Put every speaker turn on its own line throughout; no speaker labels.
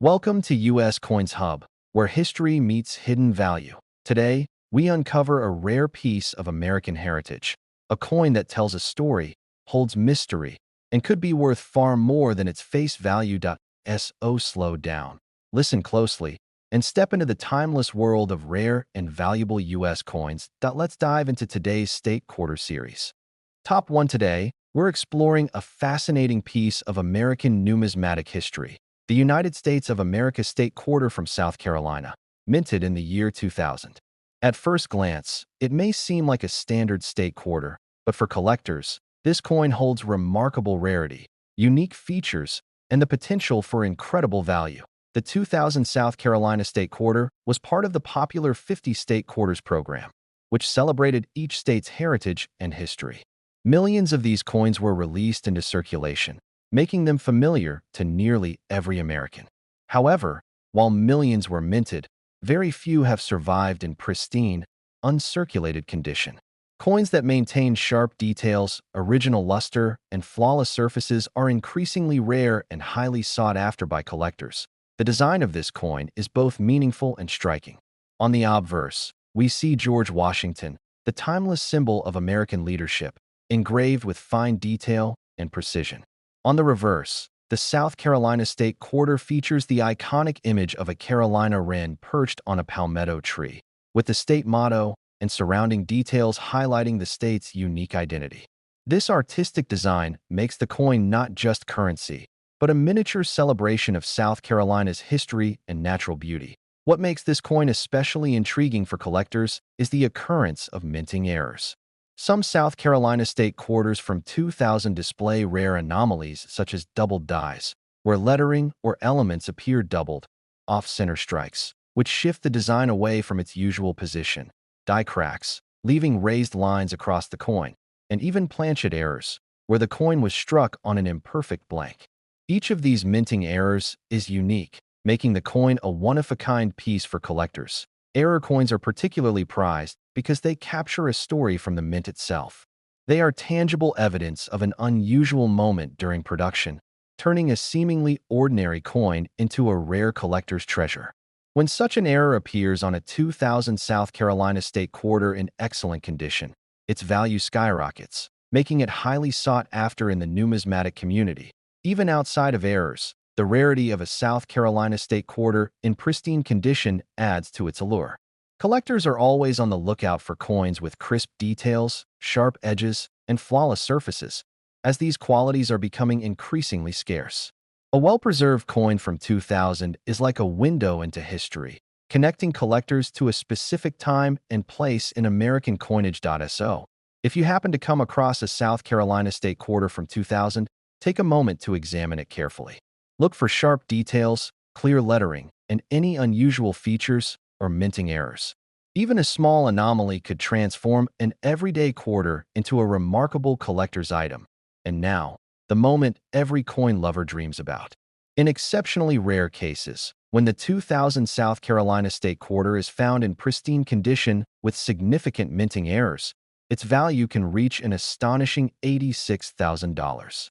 Welcome to US Coins Hub, where history meets hidden value. Today, we uncover a rare piece of American heritage, a coin that tells a story, holds mystery, and could be worth far more than its face value. So slow down, listen closely, and step into the timeless world of rare and valuable US coins. Let's dive into today's State Quarter series. Top 1 today, we're exploring a fascinating piece of American numismatic history, the United States of America State Quarter from South Carolina, minted in the year 2000. At first glance, it may seem like a standard state quarter, but for collectors, this coin holds remarkable rarity, unique features, and the potential for incredible value. The 2000 South Carolina State Quarter was part of the popular 50 State Quarters program, which celebrated each state's heritage and history. Millions of these coins were released into circulation, making them familiar to nearly every American. However, while millions were minted, very few have survived in pristine, uncirculated condition. Coins that maintain sharp details, original luster, and flawless surfaces are increasingly rare and highly sought after by collectors. The design of this coin is both meaningful and striking. On the obverse, we see George Washington, the timeless symbol of American leadership, engraved with fine detail and precision. On the reverse, the South Carolina State Quarter features the iconic image of a Carolina wren perched on a palmetto tree, with the state motto and surrounding details highlighting the state's unique identity. This artistic design makes the coin not just currency, but a miniature celebration of South Carolina's history and natural beauty. What makes this coin especially intriguing for collectors is the occurrence of minting errors. Some South Carolina State Quarters from 2000 display rare anomalies such as doubled dies, where lettering or elements appear doubled, off-center strikes, which shift the design away from its usual position, die cracks, leaving raised lines across the coin, and even planchet errors, where the coin was struck on an imperfect blank. Each of these minting errors is unique, making the coin a one-of-a-kind piece for collectors. Error coins are particularly prized because they capture a story from the mint itself. They are tangible evidence of an unusual moment during production, turning a seemingly ordinary coin into a rare collector's treasure. When such an error appears on a 2000 South Carolina State Quarter in excellent condition, its value skyrockets, making it highly sought after in the numismatic community. Even outside of errors, the rarity of a South Carolina State Quarter in pristine condition adds to its allure. Collectors are always on the lookout for coins with crisp details, sharp edges, and flawless surfaces, as these qualities are becoming increasingly scarce. A well-preserved coin from 2000 is like a window into history, connecting collectors to a specific time and place in American coinage. So, if you happen to come across a South Carolina State Quarter from 2000, take a moment to examine it carefully. Look for sharp details, clear lettering, and any unusual features or minting errors. Even a small anomaly could transform an everyday quarter into a remarkable collector's item. And now, the moment every coin lover dreams about. In exceptionally rare cases, when the 2000 South Carolina State Quarter is found in pristine condition with significant minting errors, its value can reach an astonishing $86,000.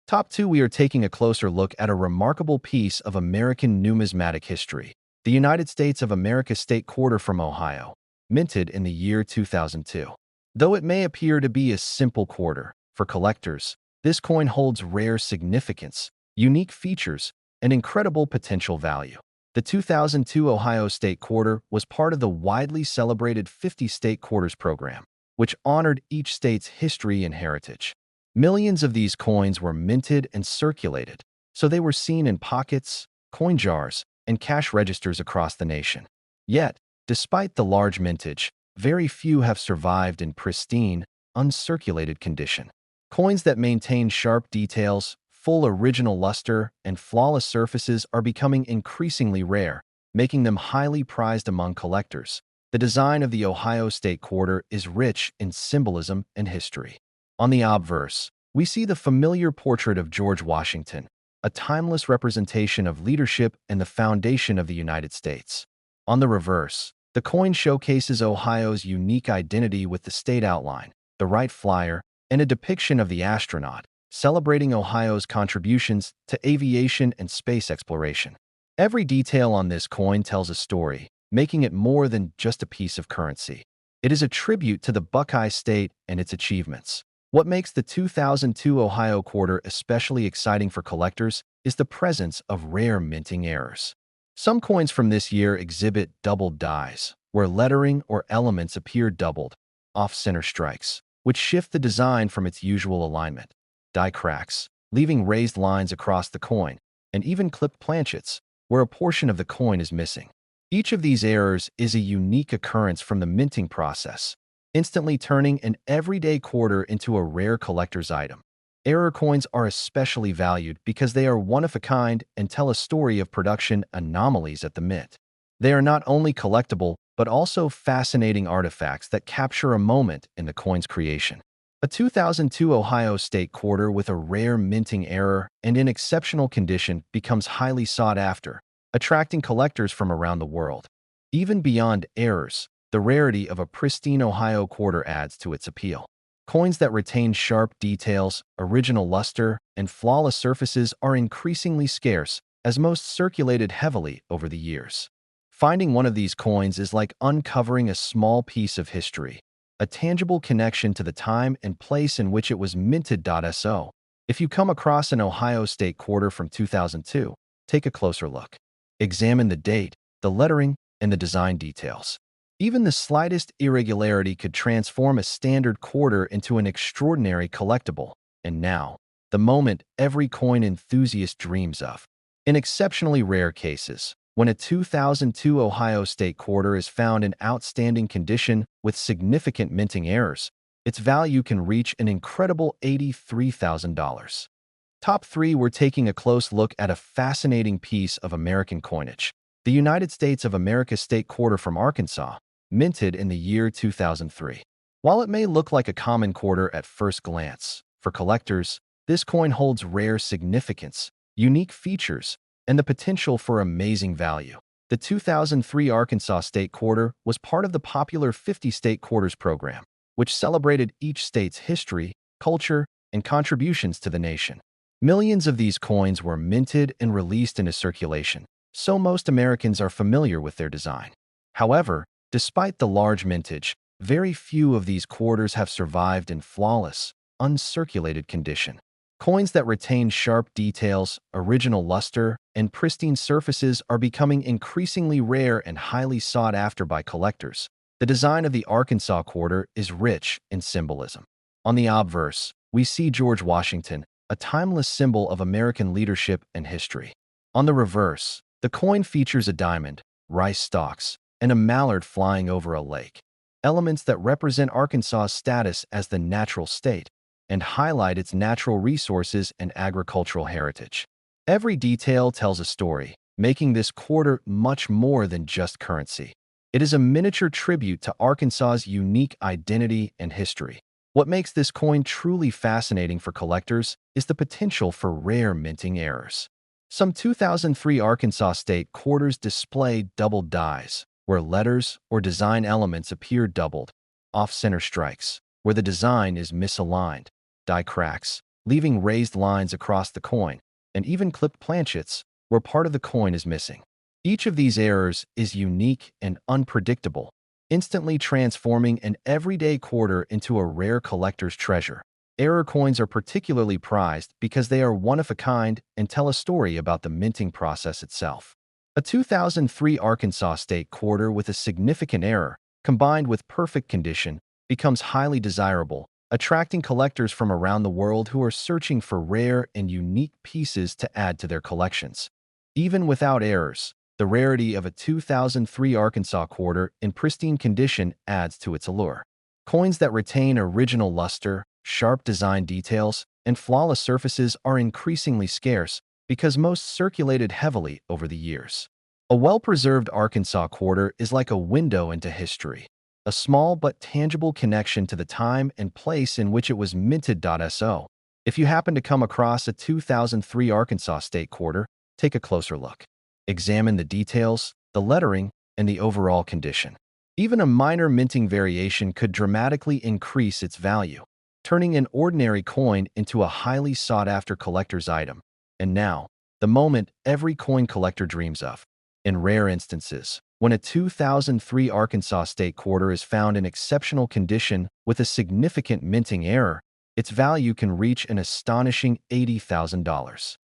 Top 2, we are taking a closer look at a remarkable piece of American numismatic history, the United States of America State Quarter from Ohio, minted in the year 2002. Though it may appear to be a simple quarter, for collectors, this coin holds rare significance, unique features, and incredible potential value. The 2002 Ohio State Quarter was part of the widely celebrated 50 State Quarters program, which honored each state's history and heritage. Millions of these coins were minted and circulated, so they were seen in pockets, coin jars, and cash registers across the nation. Yet, despite the large mintage, very few have survived in pristine, uncirculated condition. Coins that maintain sharp details, full original luster, and flawless surfaces are becoming increasingly rare, making them highly prized among collectors. The design of the Ohio State Quarter is rich in symbolism and history. On the obverse, we see the familiar portrait of George Washington, a timeless representation of leadership and the foundation of the United States. On the reverse, the coin showcases Ohio's unique identity with the state outline, the Wright Flyer, and a depiction of the astronaut, celebrating Ohio's contributions to aviation and space exploration. Every detail on this coin tells a story, making it more than just a piece of currency. It is a tribute to the Buckeye State and its achievements. What makes the 2002 Ohio quarter especially exciting for collectors is the presence of rare minting errors. Some coins from this year exhibit doubled dies, where lettering or elements appear doubled, off-center strikes, which shift the design from its usual alignment, die cracks, leaving raised lines across the coin, and even clipped planchets, where a portion of the coin is missing. Each of these errors is a unique occurrence from the minting process, instantly turning an everyday quarter into a rare collector's item. Error coins are especially valued because they are one-of-a-kind and tell a story of production anomalies at the mint. They are not only collectible, but also fascinating artifacts that capture a moment in the coin's creation. A 2002 Ohio State quarter with a rare minting error and in exceptional condition becomes highly sought after, attracting collectors from around the world. Even beyond errors, the rarity of a pristine Ohio quarter adds to its appeal. Coins that retain sharp details, original luster, and flawless surfaces are increasingly scarce, as most circulated heavily over the years. Finding one of these coins is like uncovering a small piece of history, a tangible connection to the time and place in which it was minted. So, if you come across an Ohio State quarter from 2002, take a closer look. Examine the date, the lettering, and the design details. Even the slightest irregularity could transform a standard quarter into an extraordinary collectible. And now, the moment every coin enthusiast dreams of. In exceptionally rare cases, when a 2002 Ohio State quarter is found in outstanding condition with significant minting errors, its value can reach an incredible $83,000. Top 3, we're taking a close look at a fascinating piece of American coinage. The United States of America State quarter from Arkansas, minted in the year 2003. While it may look like a common quarter at first glance, for collectors, this coin holds rare significance, unique features, and the potential for amazing value. The 2003 Arkansas State quarter was part of the popular 50 State Quarters program, which celebrated each state's history, culture, and contributions to the nation. Millions of these coins were minted and released into circulation, so most Americans are familiar with their design. However, despite the large mintage, very few of these quarters have survived in flawless, uncirculated condition. Coins that retain sharp details, original luster, and pristine surfaces are becoming increasingly rare and highly sought after by collectors. The design of the Arkansas quarter is rich in symbolism. On the obverse, we see George Washington, a timeless symbol of American leadership and history. On the reverse, the coin features a diamond, rice stalks, and a mallard flying over a lake, elements that represent Arkansas's status as the natural state and highlight its natural resources and agricultural heritage. Every detail tells a story, making this quarter much more than just currency. It is a miniature tribute to Arkansas's unique identity and history. What makes this coin truly fascinating for collectors is the potential for rare minting errors. Some 2003 Arkansas State quarters display doubled dies, where letters or design elements appear doubled, off-center strikes, where the design is misaligned, die cracks, leaving raised lines across the coin, and even clipped planchets, where part of the coin is missing. Each of these errors is unique and unpredictable, instantly transforming an everyday quarter into a rare collector's treasure. Error coins are particularly prized because they are one-of-a-kind and tell a story about the minting process itself. A 2003 Arkansas State quarter with a significant error, combined with perfect condition, becomes highly desirable, attracting collectors from around the world who are searching for rare and unique pieces to add to their collections. Even without errors, the rarity of a 2003 Arkansas quarter in pristine condition adds to its allure. Coins that retain original luster, sharp design details, and flawless surfaces are increasingly scarce because most circulated heavily over the years. A well-preserved Arkansas quarter is like a window into history, a small but tangible connection to the time and place in which it was minted. So, if you happen to come across a 2003 Arkansas State quarter, take a closer look. Examine the details, the lettering, and the overall condition. Even a minor minting variation could dramatically increase its value, turning an ordinary coin into a highly sought-after collector's item. And now, the moment every coin collector dreams of. In rare instances, when a 2003 Arkansas state quarter is found in exceptional condition with a significant minting error, its value can reach an astonishing $80,000.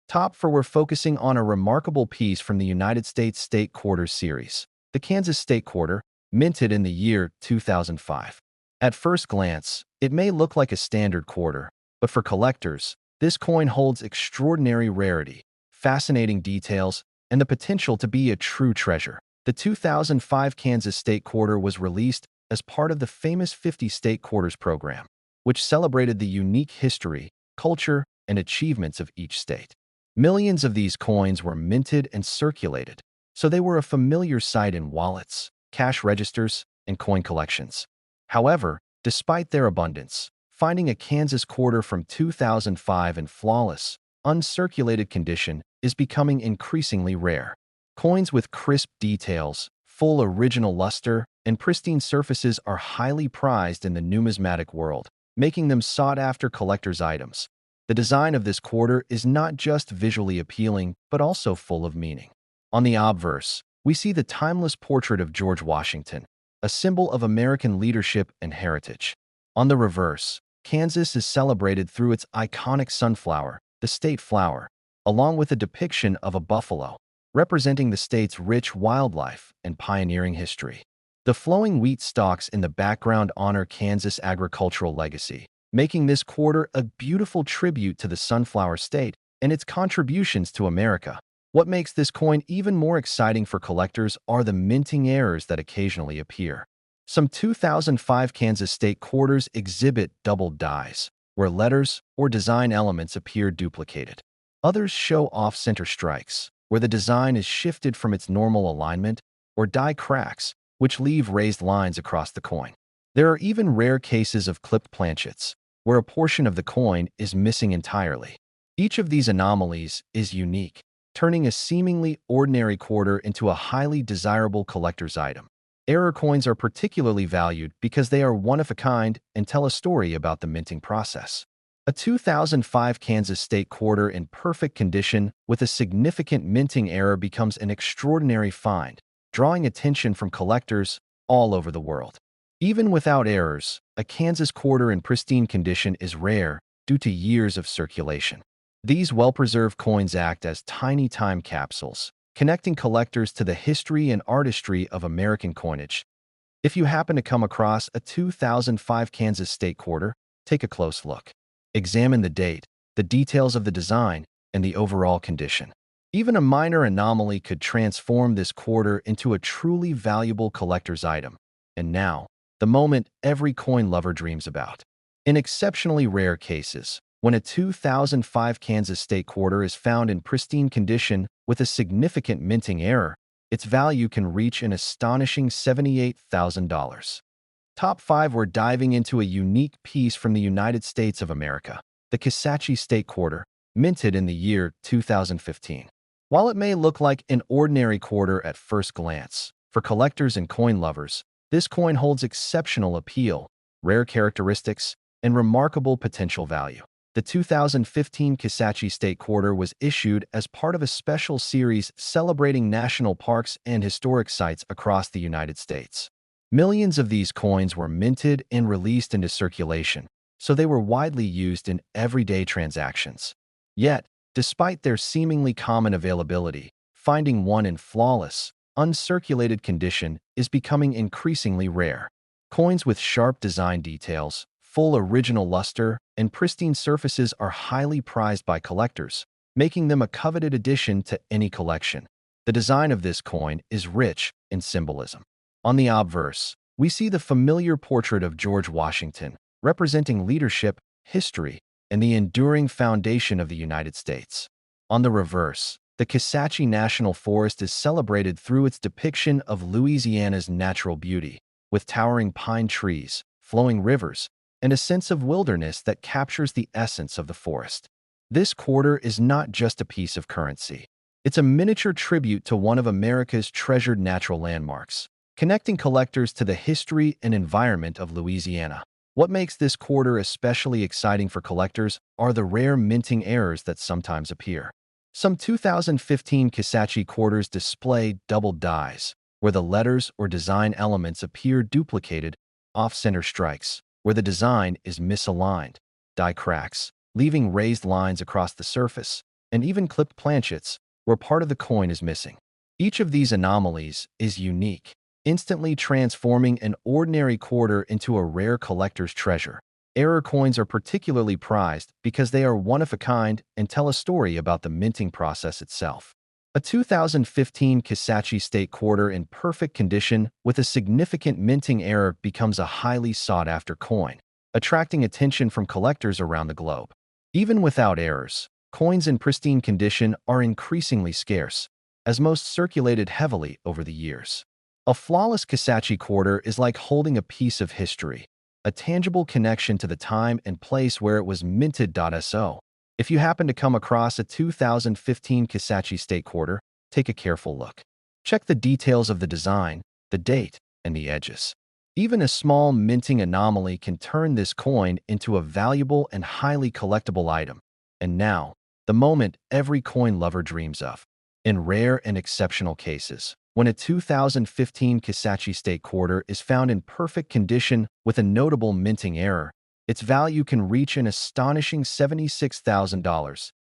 Top 4, we're focusing on a remarkable piece from the United States State Quarters series, the Kansas State Quarter, minted in the year 2005. At first glance, it may look like a standard quarter, but for collectors, this coin holds extraordinary rarity, fascinating details, and the potential to be a true treasure. The 2005 Kansas State Quarter was released as part of the famous 50 State Quarters program, which celebrated the unique history, culture, and achievements of each state. Millions of these coins were minted and circulated, so they were a familiar sight in wallets, cash registers, and coin collections. However, despite their abundance, finding a Kansas quarter from 2005 in flawless, uncirculated condition is becoming increasingly rare. Coins with crisp details, full original luster, and pristine surfaces are highly prized in the numismatic world, making them sought-after collector's items. The design of this quarter is not just visually appealing, but also full of meaning. On the obverse, we see the timeless portrait of George Washington, a symbol of American leadership and heritage. On the reverse, Kansas is celebrated through its iconic sunflower, the state flower, along with a depiction of a buffalo, representing the state's rich wildlife and pioneering history. The flowing wheat stalks in the background honor Kansas' agricultural legacy, making this quarter a beautiful tribute to the sunflower state and its contributions to America. What makes this coin even more exciting for collectors are the minting errors that occasionally appear. Some 2005 Kansas State quarters exhibit doubled dies, where letters or design elements appear duplicated. Others show off-center strikes, where the design is shifted from its normal alignment, or die cracks, which leave raised lines across the coin. There are even rare cases of clipped planchets, where a portion of the coin is missing entirely. Each of these anomalies is unique, turning a seemingly ordinary quarter into a highly desirable collector's item. Error coins are particularly valued because they are one-of-a-kind and tell a story about the minting process. A 2005 Kansas State quarter in perfect condition with a significant minting error becomes an extraordinary find, drawing attention from collectors all over the world. Even without errors, a Kansas quarter in pristine condition is rare due to years of circulation. These well-preserved coins act as tiny time capsules, connecting collectors to the history and artistry of American coinage. If you happen to come across a 2005 Kansas State quarter, take a close look. Examine the date, the details of the design, and the overall condition. Even a minor anomaly could transform this quarter into a truly valuable collector's item. And now, the moment every coin lover dreams about. In exceptionally rare cases, when a 2005 Kansas State quarter is found in pristine condition with a significant minting error, its value can reach an astonishing $78,000. Top 5, we're diving into a unique piece from the United States of America, the Kisatchie State Quarter, minted in the year 2015. While it may look like an ordinary quarter at first glance, for collectors and coin lovers, this coin holds exceptional appeal, rare characteristics, and remarkable potential value. The 2015 Kisatchie State Quarter was issued as part of a special series celebrating national parks and historic sites across the United States. Millions of these coins were minted and released into circulation, so they were widely used in everyday transactions. Yet, despite their seemingly common availability, finding one in flawless, uncirculated condition is becoming increasingly rare. Coins with sharp design details, full original luster, and pristine surfaces are highly prized by collectors, making them a coveted addition to any collection. The design of this coin is rich in symbolism. On the obverse, we see the familiar portrait of George Washington, representing leadership, history, and the enduring foundation of the United States. On the reverse, the Kisatchie National Forest is celebrated through its depiction of Louisiana's natural beauty, with towering pine trees, flowing rivers, and a sense of wilderness that captures the essence of the forest. This quarter is not just a piece of currency. It's a miniature tribute to one of America's treasured natural landmarks, connecting collectors to the history and environment of Louisiana. What makes this quarter especially exciting for collectors are the rare minting errors that sometimes appear. Some 2015 Kisatchie quarters display double dies, where the letters or design elements appear duplicated, off-center strikes, where the design is misaligned, die cracks, leaving raised lines across the surface, and even clipped planchets, where part of the coin is missing. Each of these anomalies is unique, instantly transforming an ordinary quarter into a rare collector's treasure. Error coins are particularly prized because they are one of a kind and tell a story about the minting process itself. A 2015 Kisatchie state quarter in perfect condition with a significant minting error becomes a highly sought-after coin, attracting attention from collectors around the globe. Even without errors, coins in pristine condition are increasingly scarce, as most circulated heavily over the years. A flawless Kisatchie quarter is like holding a piece of history, a tangible connection to the time and place where it was minted. So, if you happen to come across a 2015 Kisatchie state quarter, take a careful look. Check the details of the design, the date, and the edges. Even a small minting anomaly can turn this coin into a valuable and highly collectible item. And now, the moment every coin lover dreams of. In rare and exceptional cases, when a 2015 Kisatchie state quarter is found in perfect condition with a notable minting error, its value can reach an astonishing $76,000.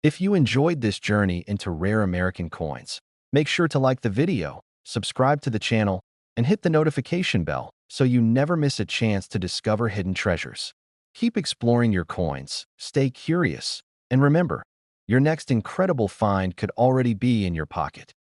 If you enjoyed this journey into rare American coins, make sure to like the video, subscribe to the channel, and hit the notification bell so you never miss a chance to discover hidden treasures. Keep exploring your coins, stay curious, and remember, your next incredible find could already be in your pocket.